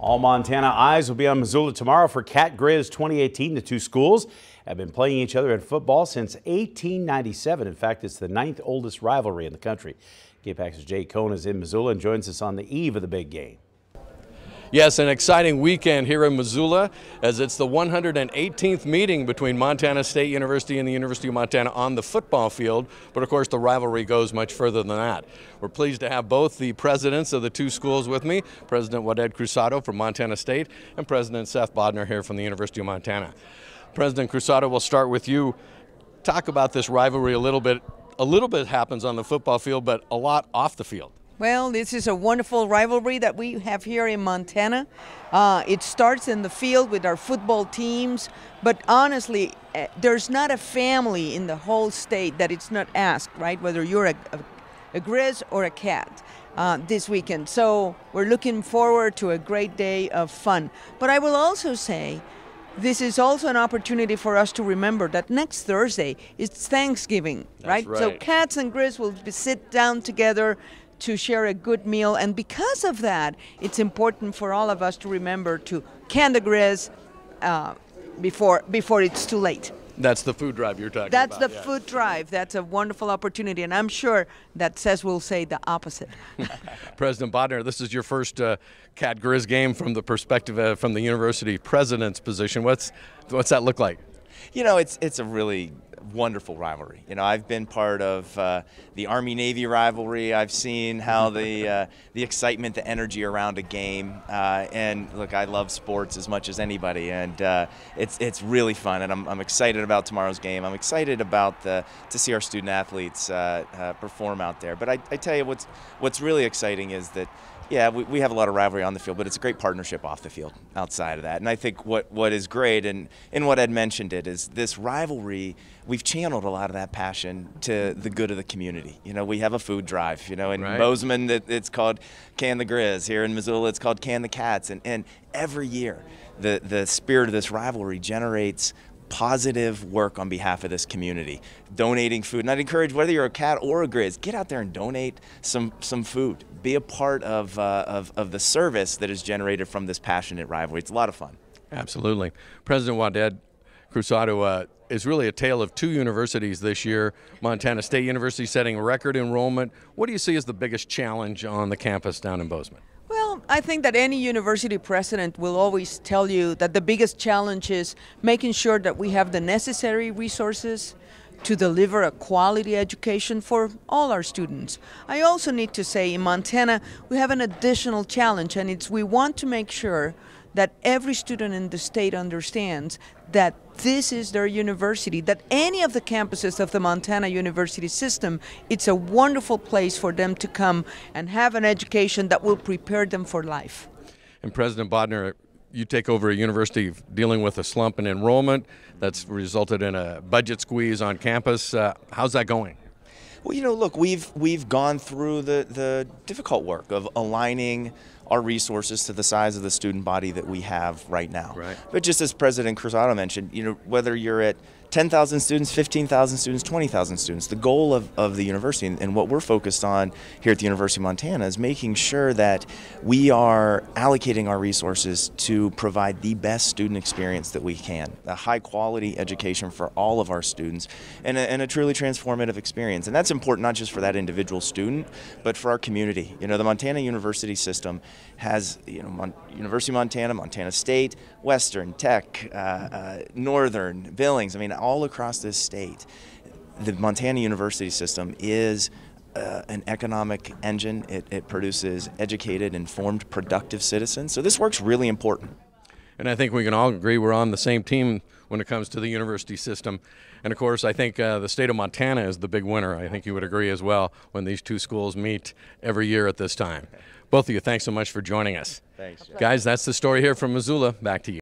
All Montana eyes will be on Missoula tomorrow for Cat Grizz 2018. The two schools have been playing each other in football since 1897. In fact, it's the 9th oldest rivalry in the country. KPAX's Jay Cohn is in Missoula and joins us on the eve of the big game. Yes, an exciting weekend here in Missoula as it's the 118th meeting between Montana State University and the University of Montana on the football field. But of course, the rivalry goes much further than that. We're pleased to have both the presidents of the two schools with me, President Cruzado from Montana State and President Seth Bodnar here from the University of Montana. President Cruzado, we'll start with you. Talk about this rivalry a little bit. A little bit happens on the football field, but a lot off the field. Well, this is a wonderful rivalry that we have here in Montana. It starts in the field with our football teams, but honestly, there's not a family in the whole state that it's not asked, right? Whether you're a Grizz or a Cat this weekend. So we're looking forward to a great day of fun. But I will also say, this is also an opportunity for us to remember that next Thursday is Thanksgiving, right? So Cats and Grizz will sit down together to share a good meal, and because of that, it's important for all of us to remember to can the Grizz before it's too late. That's the food drive you're talking about. That's the food drive. That's a wonderful opportunity, and I'm sure that Seth will say the opposite. President Bodnar, this is your first Cat Grizz game from the perspective from the university president's position. What's that look like? You know, it's a really wonderful rivalry. You know, I've been part of the Army-Navy rivalry. I've seen how the excitement, the energy around a game, and look, I love sports as much as anybody, and it's really fun, and I'm excited about tomorrow's game. I'm excited about to see our student athletes perform out there. But I tell you, what's really exciting is that, yeah, we have a lot of rivalry on the field, but it's a great partnership off the field outside of that. And I think what is great, and what Ed mentioned it, is this rivalry, we've channeled a lot of that passion to the good of the community. You know, we have a food drive. You know, in Bozeman it's called Can the Grizz. Here in Missoula it's called Can the Cats. And every year the spirit of this rivalry generates positive work on behalf of this community, donating food. And I'd encourage, whether you're a Cat or a Grizz, get out there and donate some food. Be a part of the service that is generated from this passionate rivalry. It's a lot of fun. Absolutely. President Cruzado, is really a tale of two universities this year. Montana State University setting record enrollment. What do you see as the biggest challenge on the campus down in Bozeman? Well, I think that any university president will always tell you that the biggest challenge is making sure that we have the necessary resources to deliver a quality education for all our students. I also need to say, in Montana, we have an additional challenge, and it's we want to make sure that every student in the state understands that this is their university, that any of the campuses of the Montana University system, it's a wonderful place for them to come and have an education that will prepare them for life. And President Bodnar, you take over a university dealing with a slump in enrollment that's resulted in a budget squeeze on campus. How's that going? Well, you know, look, we've gone through the difficult work of aligning our resources to the size of the student body that we have right now. But just as President Cruzado mentioned, you know, whether you're at 10,000 students, 15,000 students, 20,000 students, the goal of the university and what we're focused on here at the University of Montana is making sure that we are allocating our resources to provide the best student experience that we can, a high quality education for all of our students, and a truly transformative experience. And that's important not just for that individual student, but for our community. You know, the Montana University system has, you know, University of Montana, Montana State, Western, Tech, Northern, Billings, I mean, all across this state. The Montana University system is an economic engine. It produces educated, informed, productive citizens. So this work's really important. And I think we can all agree we're on the same team when it comes to the university system. And of course, I think the state of Montana is the big winner. I think you would agree as well when these two schools meet every year at this time. Both of you, thanks so much for joining us. Thanks, Jeff. Guys, that's the story here from Missoula. Back to you.